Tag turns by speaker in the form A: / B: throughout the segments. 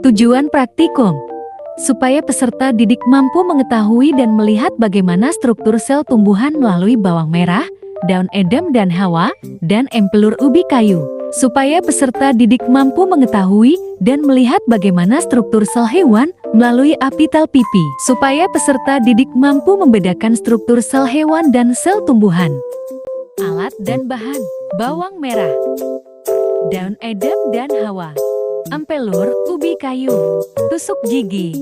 A: Tujuan praktikum supaya peserta didik mampu mengetahui dan melihat bagaimana struktur sel tumbuhan melalui bawang merah, daun Adam dan Hawa, dan empelur ubi kayu. Supaya peserta didik mampu mengetahui dan melihat bagaimana struktur sel hewan melalui apital pipi. Supaya peserta didik mampu membedakan struktur sel hewan dan sel tumbuhan. Alat dan bahan: bawang merah, daun Adam dan Hawa, empelur ubi kayu, tusuk gigi,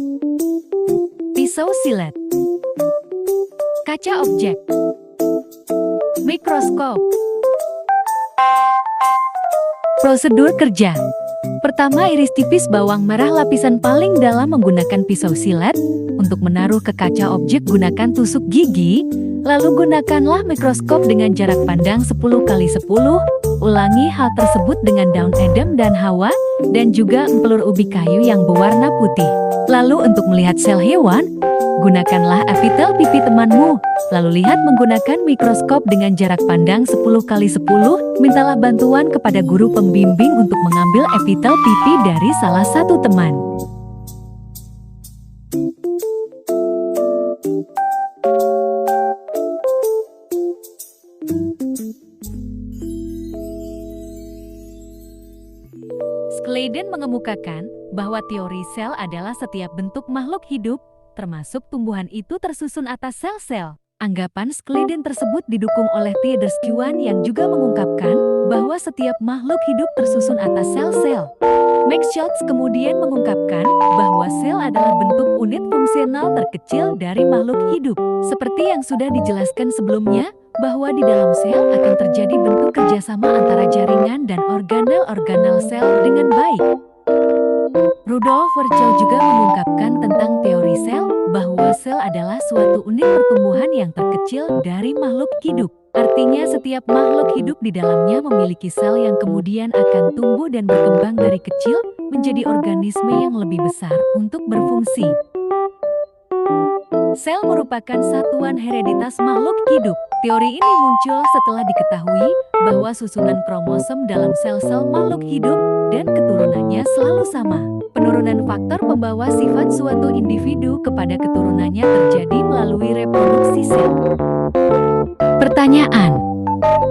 A: pisau silet, kaca objek, mikroskop. Prosedur kerja. Pertama, iris tipis bawang merah lapisan paling dalam menggunakan pisau silet. Untuk menaruh ke kaca objek gunakan tusuk gigi. Lalu gunakanlah mikroskop dengan jarak pandang 10x10. Ulangi hal tersebut dengan daun Adam dan Hawa, dan juga empelur ubi kayu yang berwarna putih. Lalu untuk melihat sel hewan, gunakanlah apital pipi temanmu. Lalu lihat menggunakan mikroskop dengan jarak pandang 10x10. Mintalah bantuan kepada guru pembimbing untuk mengambil apital pipi dari salah satu teman. Schleiden mengemukakan bahwa teori sel adalah setiap bentuk makhluk hidup, termasuk tumbuhan itu tersusun atas sel-sel. Anggapan Schleiden tersebut didukung oleh Theodor yang juga mengungkapkan bahwa setiap makhluk hidup tersusun atas sel-sel. Max Schultz kemudian mengungkapkan bahwa sel adalah bentuk unit fungsional terkecil dari makhluk hidup. Seperti yang sudah dijelaskan sebelumnya, bahwa di dalam sel akan terjadi bentuk kerjasama antara jaringan dan organel-organel sel dengan baik. Rudolf Virchow juga mengungkapkan tentang teori sel, bahwa sel adalah suatu unit pertumbuhan yang terkecil dari makhluk hidup. Artinya setiap makhluk hidup di dalamnya memiliki sel yang kemudian akan tumbuh dan berkembang dari kecil menjadi organisme yang lebih besar untuk berfungsi. Sel merupakan satuan hereditas makhluk hidup. Teori ini muncul setelah diketahui bahwa susunan kromosom dalam sel-sel makhluk hidup dan keturunannya selalu sama. Penurunan faktor pembawa sifat suatu individu kepada keturunannya terjadi melalui reproduksi sel. Pertanyaan.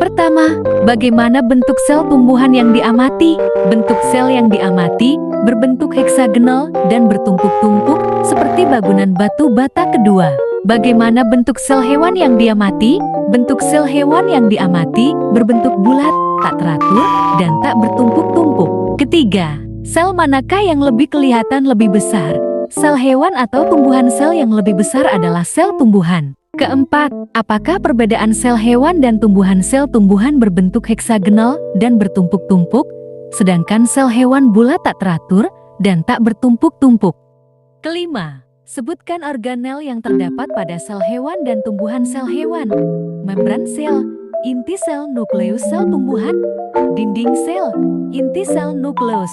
A: Pertama, bagaimana bentuk sel tumbuhan yang diamati? Bentuk sel yang diamati berbentuk heksagonal dan bertumpuk-tumpuk seperti bangunan batu bata. Kedua, bagaimana bentuk sel hewan yang diamati? Bentuk sel hewan yang diamati berbentuk bulat, tak teratur, dan tak bertumpuk-tumpuk. Ketiga, sel manakah yang lebih kelihatan lebih besar? Sel hewan atau tumbuhan? Sel yang lebih besar adalah sel tumbuhan. Keempat, apakah perbedaan sel hewan dan tumbuhan? Sel tumbuhan berbentuk heksagonal dan bertumpuk-tumpuk, sedangkan sel hewan bulat, tak teratur, dan tak bertumpuk-tumpuk. Kelima, sebutkan organel yang terdapat pada sel hewan dan tumbuhan. Sel hewan, membran sel, inti sel, nukleus sel tumbuhan, dinding sel, inti sel, nukleus.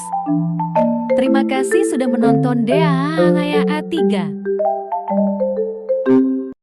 A: Terima kasih sudah menonton DAA 3.